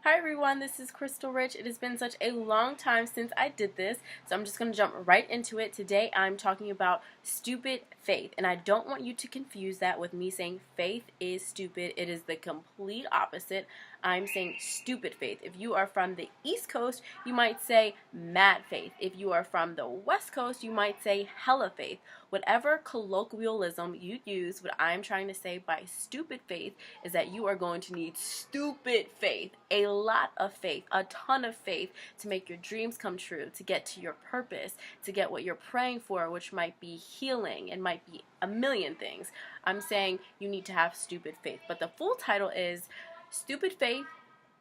Hi everyone, this is Crystal Rich. It has been such a long time since I did this, so I'm just going to jump right into it. Today I'm talking about stupid faith, and I don't want you to confuse that with me saying faith is stupid. It is the complete opposite. I'm saying stupid faith. If you are from the East Coast, you might say mad faith. If you are from the West Coast, you might say hella faith. Whatever colloquialism you use, what I'm trying to say by stupid faith is that you are going to need stupid faith, a lot of faith, a ton of faith to make your dreams come true, to get to your purpose, to get what you're praying for, which might be healing and might be a million things. I'm saying you need to have stupid faith, but the full title is Stupid Faith,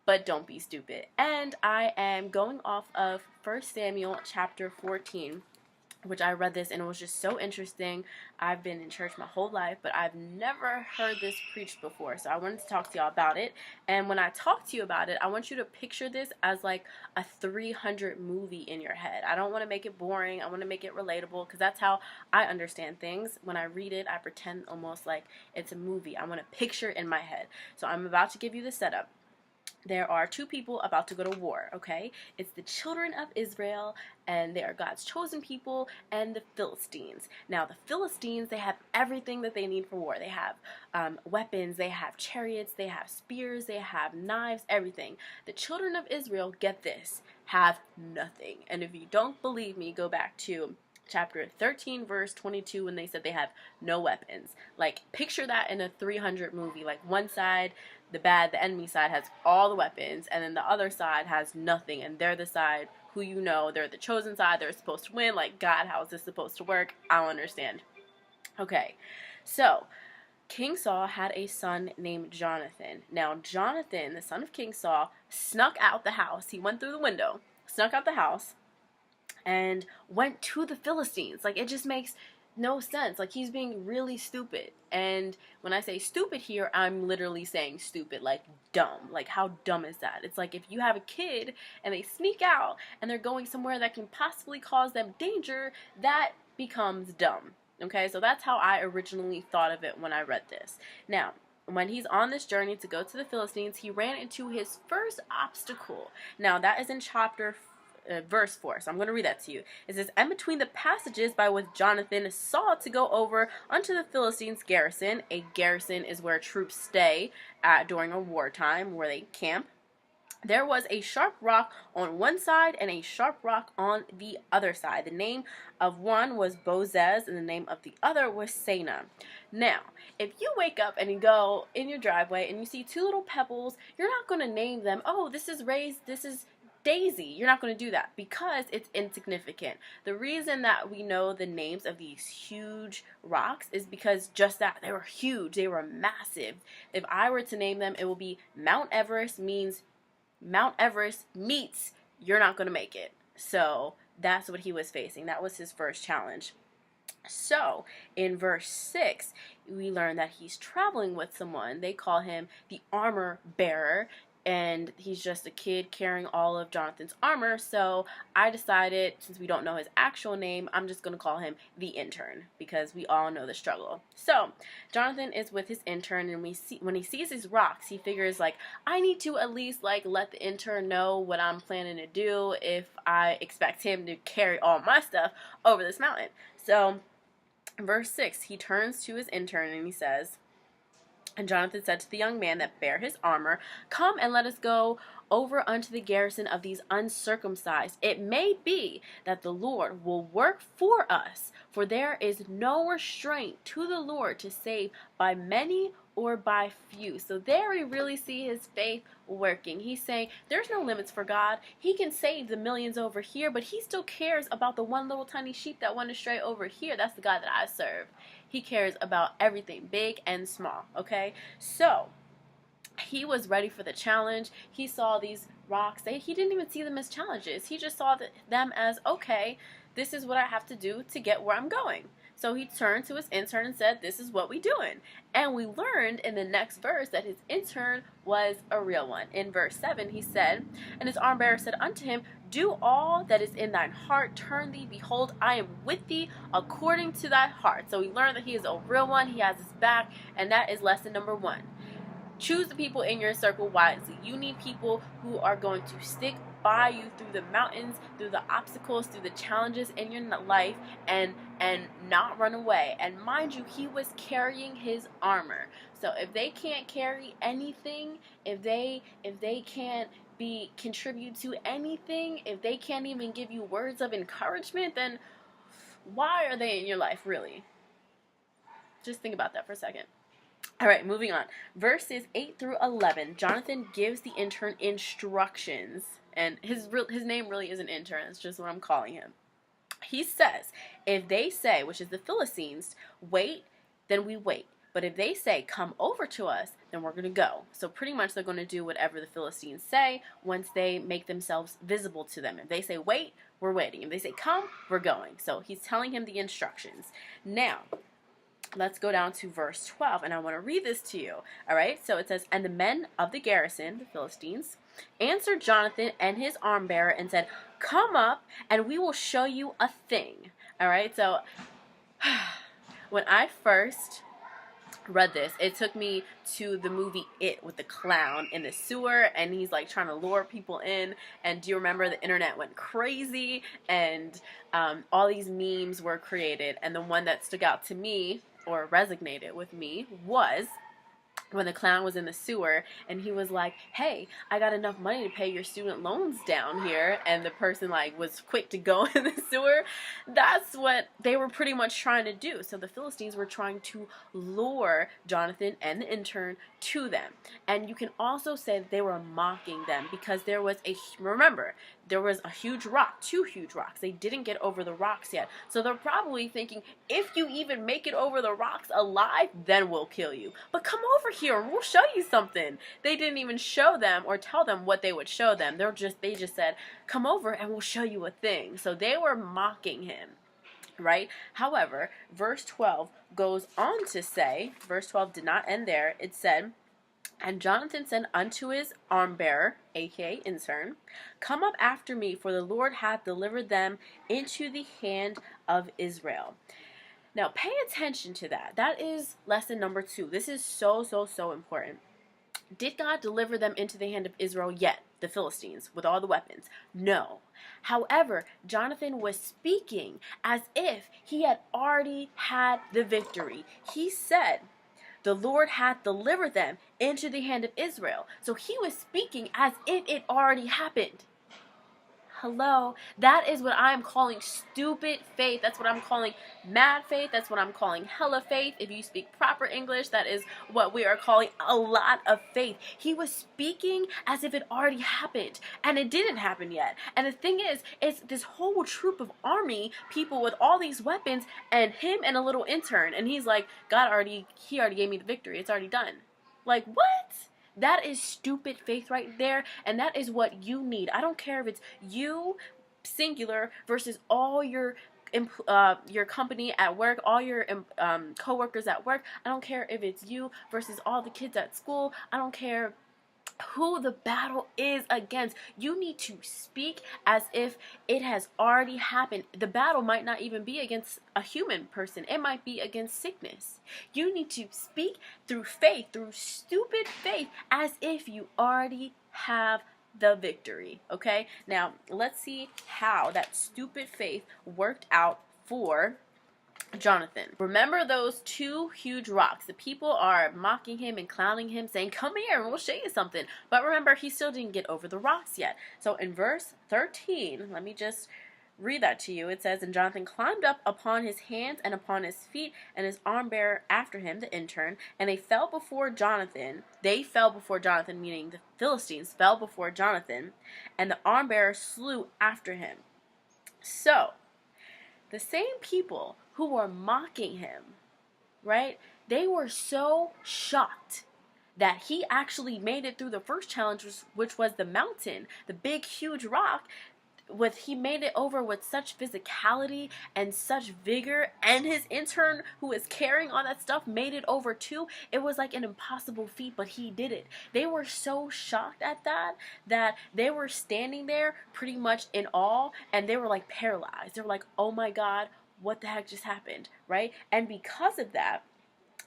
but Don't Be Stupid. And I am going off of 1 Samuel chapter 14, which I read this and it was just so interesting. I've been in church my whole life, but I've never heard this preached before. So I wanted to talk to y'all about it. And when I talk to you about it, I want you to picture this as like a 300 movie in your head. I don't want to make it boring. I want to make it relatable because that's how I understand things. When I read it, I pretend almost like it's a movie. I want to picture it in my head. So I'm about to give you the setup. There are two people about to go to war, okay? It's the children of Israel, and they are God's chosen people, and the Philistines. Now, the Philistines, they have everything that they need for war. They have weapons, they have chariots, they have spears, they have knives, everything. The children of Israel, get this, have nothing. And if you don't believe me, go back to chapter 13 verse 22 when they said they have no weapons. Like, picture that in a 300 movie. Like, one side, the enemy side has all the weapons, and then the other side has nothing, and they're the side who, you know, they're the chosen side, they're supposed to win. Like, God, how is this supposed to work? I don't understand. Okay, so King Saul had a son named Jonathan. Now, Jonathan, the son of King Saul, snuck out the house. He went through the window, snuck out the house, and went to the Philistines. Like, it just makes no sense. Like, he's being really stupid. And when I say stupid here, I'm literally saying stupid, like dumb. Like, how dumb is that? It's like if you have a kid and they sneak out and they're going somewhere that can possibly cause them danger, that becomes dumb. Okay, so that's how I originally thought of it when I read this. Now, when he's on this journey to go to the Philistines, he ran into his first obstacle. Now, that is in verse 4, so I'm going to read that to you. It says, "And between the passages by which Jonathan sought to go over unto the Philistines' garrison," a garrison is where troops stay during a wartime, where they camp, "there was a sharp rock on one side and a sharp rock on the other side. The name of one was Bozez, and the name of the other was Sana." Now, if you wake up and you go in your driveway and you see two little pebbles, you're not going to name them, "Oh, this is raised, this is Daisy." You're not going to do that because it's insignificant. The reason that we know the names of these huge rocks is because just that, they were huge, they were massive. If I were to name them, it will be Mount Everest means Mount Everest meets you're not going to make it. So that's what he was facing. That was his first challenge. So in verse 6, we learn that he's traveling with someone. They call him the armor bearer, and he's just a kid carrying all of Jonathan's armor. So I decided, since we don't know his actual name, I'm just going to call him the intern, because we all know the struggle. So Jonathan is with his intern, and when he sees these rocks, he figures, like, I need to at least, like, let the intern know what I'm planning to do if I expect him to carry all my stuff over this mountain. So verse 6, he turns to his intern and he says, "And Jonathan said to the young man that bare his armor, Come and let us go over unto the garrison of these uncircumcised. It may be that the Lord will work for us, for there is no restraint to the Lord to save by many or by few." So there we really see his faith working. He's saying there's no limits for God. He can save the millions over here, but he still cares about the one little tiny sheep that went astray over here. That's the God that I serve. He cares about everything, big and small, okay? So he was ready for the challenge. He saw these rocks. He didn't even see them as challenges. He just saw them as, okay, this is what I have to do to get where I'm going. So he turned to his intern and said, this is what we doing. And we learned in the next verse that his intern was a real one. In verse 7, he said, "And his arm bearer said unto him, Do all that is in thine heart, turn thee, behold, I am with thee according to thy heart." So we learned that he is a real one. He has his back, and that is lesson number 1. choose the people in your circle wisely. You need people who are going to stick by you through the mountains, through the obstacles, through the challenges in your life, and not run away. And mind you, he was carrying his armor. So if they can't carry anything, if they can't contribute to anything, if they can't even give you words of encouragement, then why are they in your life, really? Just think about that for a second. All right, moving on. Verses 8 through 11, Jonathan gives the intern instructions. And his name really isn't intern, it's just what I'm calling him. He says, if they say, which is the Philistines, wait, then we wait. But if they say, come over to us, then we're going to go. So pretty much they're going to do whatever the Philistines say once they make themselves visible to them. If they say wait, we're waiting. If they say come, we're going. So he's telling him the instructions. Now, let's go down to verse 12, and I want to read this to you. All right, so it says, and the men of the garrison, the Philistines, answered Jonathan and his arm bearer and said, come up, and we will show you a thing. All right, so when I first read this, it took me to the movie It with the clown in the sewer, and he's like trying to lure people in. And do you remember the internet went crazy, and all these memes were created, and the one that stuck out to me or resonated with me was when the clown was in the sewer and he was like, hey, I got enough money to pay your student loans down here, and the person like was quick to go in the sewer. That's what they were pretty much trying to do. So the Philistines were trying to lure Jonathan and the intern to them. And you can also say that they were mocking them because there was a huge rock, 2 huge rocks. They didn't get over the rocks yet. So they're probably thinking, if you even make it over the rocks alive, then we'll kill you. But come over here and we'll show you something. They didn't even show them or tell them what they would show them. They just said, come over and we'll show you a thing. So they were mocking him, right? However, verse 12 goes on to say, verse 12 did not end there. It said, and Jonathan said unto his armbearer, aka intern, come up after me, for the Lord hath delivered them into the hand of Israel. Now pay attention to that. That is lesson number 2. This is so important. Did God deliver them into the hand of Israel yet, the Philistines, with all the weapons? No. However, Jonathan was speaking as if he had already had the victory. He said, the Lord hath delivered them into the hand of Israel. So he was speaking as if it already happened. Hello, that is what I'm calling stupid faith. That's what I'm calling mad faith. That's what I'm calling hella faith. If you speak proper English, that is what we are calling a lot of faith. He was speaking as if it already happened, and it didn't happen yet. And the thing is, it's this whole troop of army people with all these weapons, and him and a little intern, and he's like, he already gave me the victory. It's already done. Like, what? That is stupid faith right there, and that is what you need. I don't care if it's you, singular, versus all your company at work, all your co-workers at work. I don't care if it's you versus all the kids at school. I don't care who the battle is against. You need to speak as if it has already happened. The battle might not even be against a human person. It might be against sickness. You need to speak through faith, through stupid faith, as if you already have the victory. Okay? Now, let's see how that stupid faith worked out for Jonathan. Remember those 2 huge rocks. The people are mocking him and clowning him, saying, come here and we'll show you something. But remember, he still didn't get over the rocks yet. So in verse 13, let me just read that to you. It says, and Jonathan climbed up upon his hands and upon his feet, and his arm bearer after him, the intern, and they fell before Jonathan. They fell before Jonathan, meaning the Philistines fell before Jonathan, and the arm bearer slew after him. So, the same people who were mocking him, right? They were so shocked that he actually made it through the first challenge, which was the mountain, the big, huge rock. He made it over with such physicality and such vigor, and his intern, who is carrying all that stuff, made it over too. It was like an impossible feat, but he did it. They were so shocked at that they were standing there pretty much in awe, and they were like paralyzed. They were like, oh my God, what the heck just happened, right? And because of that,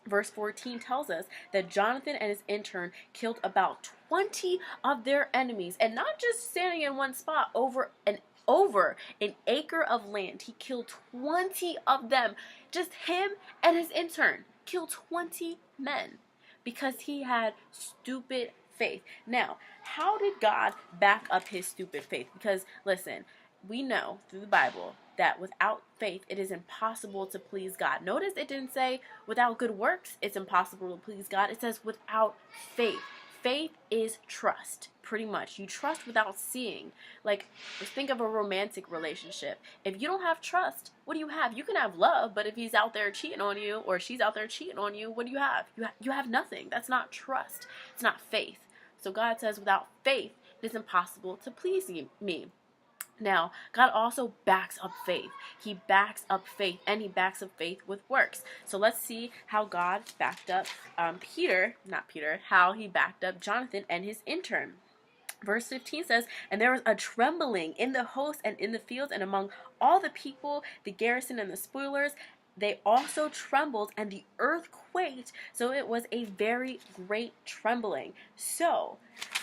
Verse 14 tells us that Jonathan and his intern killed about 20 of their enemies, and not just standing in one spot over an acre of land. He killed 20 of them. Just him and his intern killed 20 men because he had stupid faith. Now, how did God back up his stupid faith? Because listen, we know through the Bible that without faith it is impossible to please God. Notice it didn't say without good works it's impossible to please God. It says without faith. Faith is trust, pretty much. You trust without seeing. Like, think of a romantic relationship. If you don't have trust, what do you have? You can have love, but if he's out there cheating on you or she's out there cheating on you, what do you have? You have nothing. That's not trust. It's not faith. So God says without faith it is impossible to please me. Now, God also backs up faith. He backs up faith, and he backs up faith with works. So let's see how God backed up how he backed up Jonathan and his intern. Verse 15 says, "And there was a trembling in the host and in the fields and among all the people, the garrison and the spoilers. They also trembled, and the earth quaked, so it was a very great trembling." So,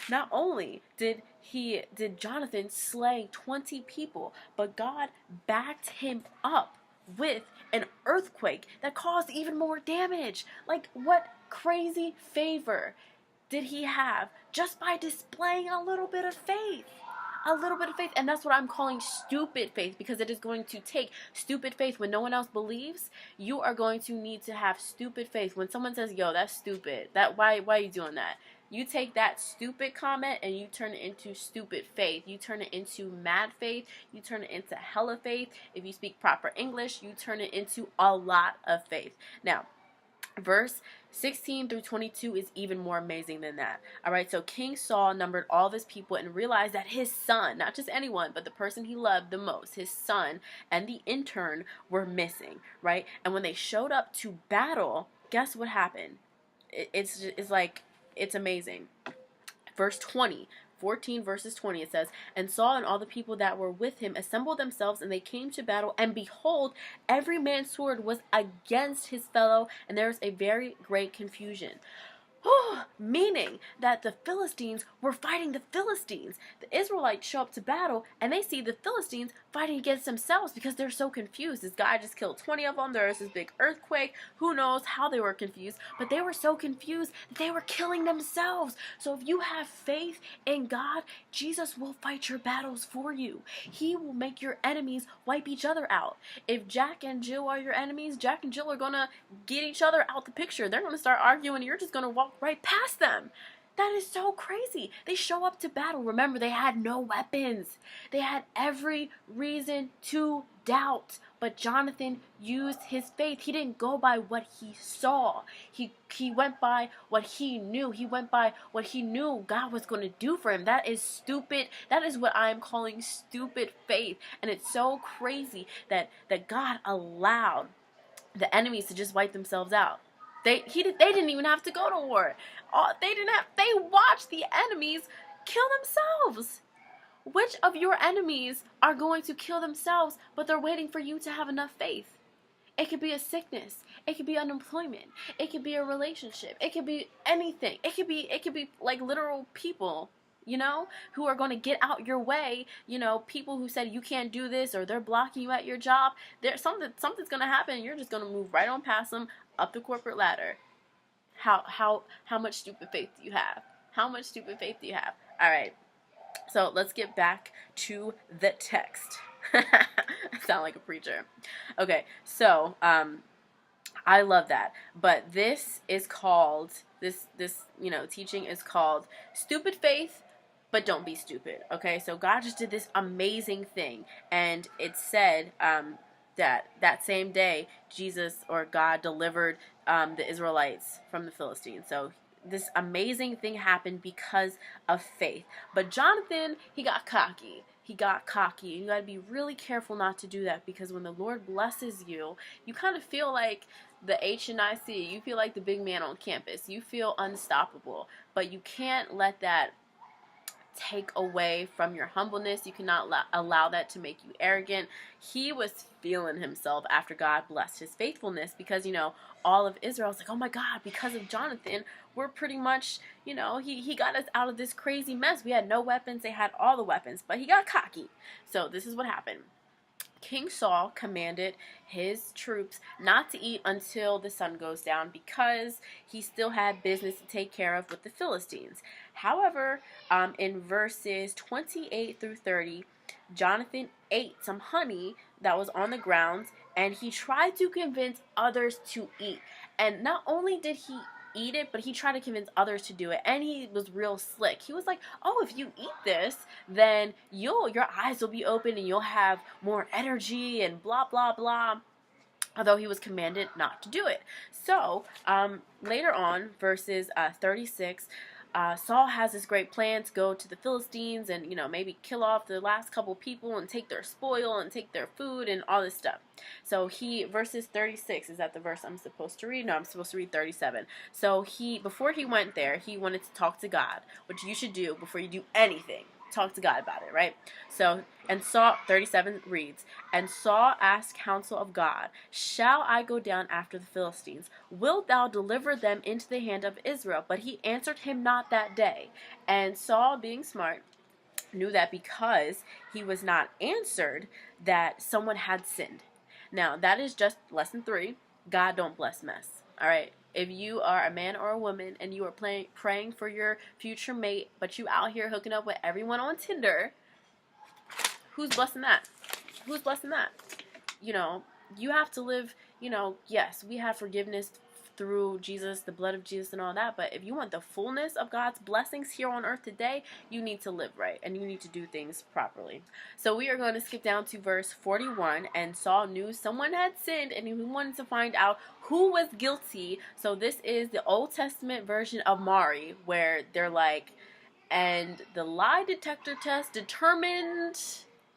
not only did Jonathan slay 20 people, but God backed him up with an earthquake that caused even more damage. Like, what crazy favor did he have just by displaying a little bit of faith? A little bit of faith. And that's what I'm calling stupid faith, because it is going to take stupid faith when no one else believes. You are going to need to have stupid faith. When someone says, yo, that's stupid, why are you doing that? You take that stupid comment and you turn it into stupid faith. You turn it into mad faith. You turn it into hella faith. If you speak proper English, you turn it into a lot of faith. Now, verse 16 through 22 is even more amazing than that. Alright, so King Saul numbered all of his people and realized that his son, not just anyone, but the person he loved the most, his son and the intern were missing, right? And when they showed up to battle, guess what happened? It's amazing. Verse 20. 14 verses 20, it says, "And Saul and all the people that were with him assembled themselves, and they came to battle, and behold, every man's sword was against his fellow, and there was a very great confusion." Meaning that the Philistines were fighting the Philistines. The Israelites show up to battle and they see the Philistines fighting against themselves because they're so confused. This guy just killed 20 of them. There was this big earthquake. Who knows how they were confused, but they were so confused that they were killing themselves. So if you have faith in God, Jesus will fight your battles for you. He will make your enemies wipe each other out. If Jack and Jill are your enemies, Jack and Jill are gonna get each other out the picture. They're gonna start arguing and you're just gonna walk right past them. That is so crazy. They show up to battle. Remember, they had no weapons. They had every reason to doubt. But Jonathan used his faith. He didn't go by what he saw. He went by what he knew. He went by what he knew God was going to do for him. That is stupid. That is what I'm calling stupid faith. And it's so crazy that God allowed the enemies to just wipe themselves out. They didn't even have to go to war. They watched the enemies kill themselves. Which of your enemies are going to kill themselves, but they're waiting for you to have enough faith? It could be a sickness. It could be unemployment. It could be a relationship. It could be anything. It could be like literal people, who are going to get out your way. People who said you can't do this, or they're blocking you at your job. Something's going to happen. And you're just going to move right on past them up the corporate ladder. How much stupid faith do you have? How much stupid faith do you have? All right. So let's get back to the text. I sound like a preacher. Okay, so I love that. But this is called this teaching is called stupid faith, but don't be stupid. Okay, so God just did this amazing thing, and it said that same day Jesus or God delivered the Israelites from the Philistines. So this amazing thing happened because of faith. But Jonathan, he got cocky. You got to be really careful not to do that, because when the Lord blesses you, you kind of feel like the HNIC. You feel like the big man on campus. You feel unstoppable. But you can't let that take away from your humbleness. You cannot allow that to make you arrogant. He was feeling himself after God blessed his faithfulness, because, you know, all of Israel was like, oh my God, because of Jonathan, we're pretty much, you know, he got us out of this crazy mess. We had no weapons. They had all the weapons, but he got cocky. So this is what happened. King Saul commanded his troops not to eat until the sun goes down, because he still had business to take care of with the Philistines. However, in verses 28 through 30, Jonathan ate some honey that was on the ground, and he tried to convince others to eat. And not only did he eat it, but he tried to convince others to do it, and he was real slick. He was like, oh, if you eat this, then your eyes will be open and you'll have more energy and blah blah blah, although he was commanded not to do it. So later on, verses 36, Saul has this great plan to go to the Philistines and, you know, maybe kill off the last couple people and take their spoil and take their food and all this stuff. So verses 36, is that the verse I'm supposed to read? No, I'm supposed to read 37. So before he went there, he wanted to talk to God, which you should do before you do anything. Talk to God about it, right? So, and Saul, 37 reads, and Saul asked counsel of God, shall I go down after the Philistines? Wilt thou deliver them into the hand of Israel? But he answered him not that day. And Saul, being smart, knew that because he was not answered, that someone had sinned. Now, that is just lesson 3. God don't bless mess. All right? If you are a man or a woman and you are praying for your future mate, but you out here hooking up with everyone on Tinder, who's blessing that? Who's blessing that? You know, you have to live, you know, yes, we have forgiveness through Jesus, the blood of Jesus and all that, but if you want the fullness of God's blessings here on earth today, you need to live right and you need to do things properly. So we are going to skip down to verse 41, and Saul knew someone had sinned and he wanted to find out who was guilty. So this is the Old Testament version of Mari, where they're like, and the lie detector test determined.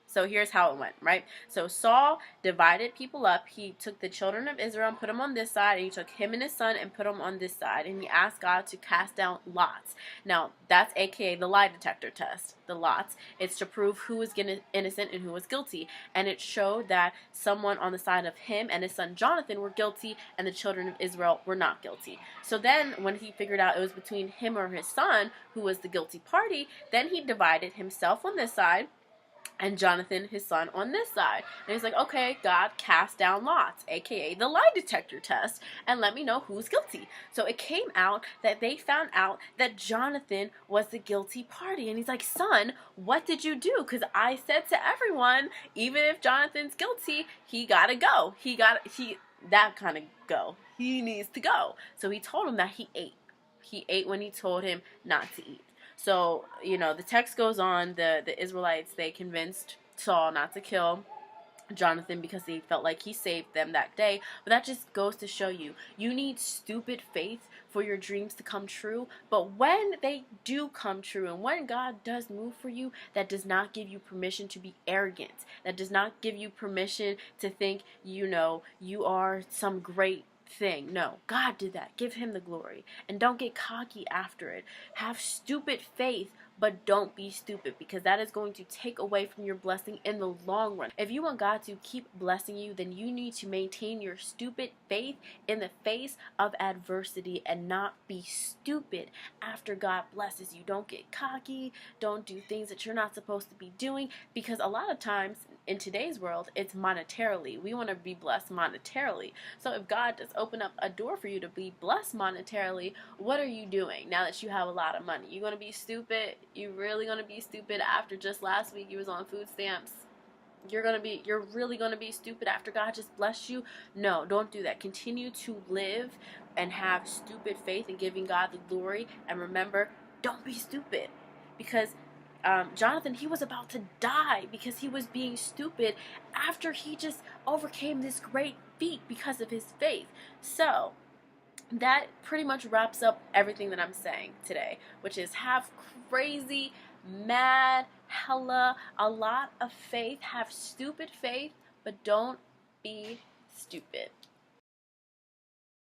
So here's how it went, right? So Saul divided people up. He took the children of Israel and put them on this side, and he took him and his son and put them on this side, and he asked God to cast down lots. Now, that's aka the lie detector test, the lots. It's to prove who was innocent and who was guilty, and it showed that someone on the side of him and his son Jonathan were guilty, and the children of Israel were not guilty. So then, when he figured out it was between him or his son who was the guilty party, then he divided himself on this side, and Jonathan, his son, on this side. And he's like, okay, God, cast down lots, aka the lie detector test, and let me know who's guilty. So it came out that they found out that Jonathan was the guilty party. And he's like, son, what did you do? Because I said to everyone, even if Jonathan's guilty, he gotta go. That kind of go. He needs to go. So he told him that he ate. He ate when he told him not to eat. So, you know, the text goes on, the Israelites, they convinced Saul not to kill Jonathan because they felt like he saved them that day. But that just goes to show you, you need stupid faith for your dreams to come true. But when they do come true, and when God does move for you, that does not give you permission to be arrogant. That does not give you permission to think, you know, you are some great thing. No, God did that. Give him the glory. And don't get cocky after it. Have stupid faith, but don't be stupid, because that is going to take away from your blessing in the long run. If you want God to keep blessing you, then you need to maintain your stupid faith in the face of adversity and not be stupid after God blesses you. Don't get cocky. Don't do things that you're not supposed to be doing, because a lot of times in today's world, it's monetarily. We want to be blessed monetarily. So if God does open up a door for you to be blessed monetarily, what are you doing now that you have a lot of money? You going to be stupid? You really going to be stupid after just last week you was on food stamps? You're really going to be stupid after God just blessed you? No, don't do that. Continue to live and have stupid faith in giving God the glory. And remember, don't be stupid. Because Jonathan, he was about to die because he was being stupid after he just overcame this great feat because of his faith. So that pretty much wraps up everything that I'm saying today, which is have crazy, mad, hella, a lot of faith, have stupid faith, but don't be stupid.